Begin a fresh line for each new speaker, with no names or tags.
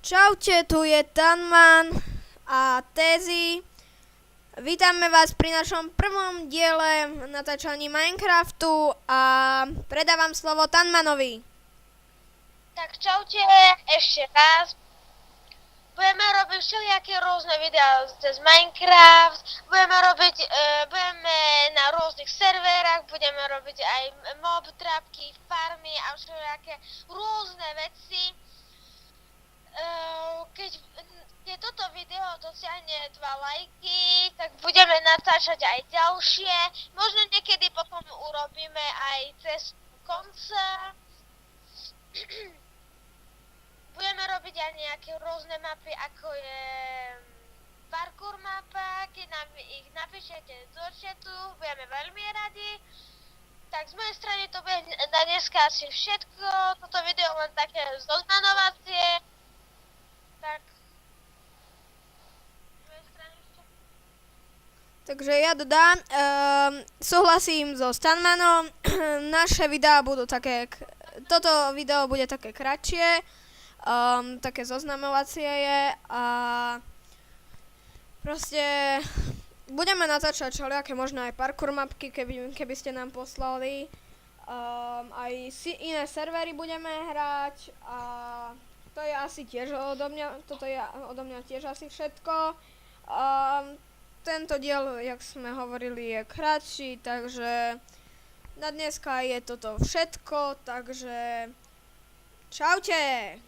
Čaute, tu je Tanman a Tezy. Vítame vás pri našom prvom diele natáčaní Minecraftu a predávam slovo Tanmanovi.
Tak čaute, ešte raz. Budeme robiť všelijaké rôzne videá cez Minecraft, budeme na rôznych serverách, budeme robiť aj mob trapky, farmy a všelijaké rôzne veci. Keď toto video dosiahne 2 lajky, tak budeme natáčať aj ďalšie. Možno niekedy potom urobíme aj cez koncert. Budeme robiť aj nejaké rôzne mapy, ako je parkour mapa. Keď nám ich napíšete do chatu, budeme veľmi radi. Tak z mojej strany to bude na dneska asi všetko. Toto video len také zoznanovacie. Tak. Z mojej strany ešte.
Takže ja dodám, súhlasím so Stanmanom, naše videá budú také, toto video bude také kratšie, také zoznamovacie je a proste budeme natáčať všelijaké možno aj parkour mapky, keby ste nám poslali, aj iné servery budeme hrať a to je asi tiež odo mňa, toto je odo mňa tiež asi všetko. Tento diel, jak sme hovorili, je kratší, takže na dneska je toto všetko, takže čaute!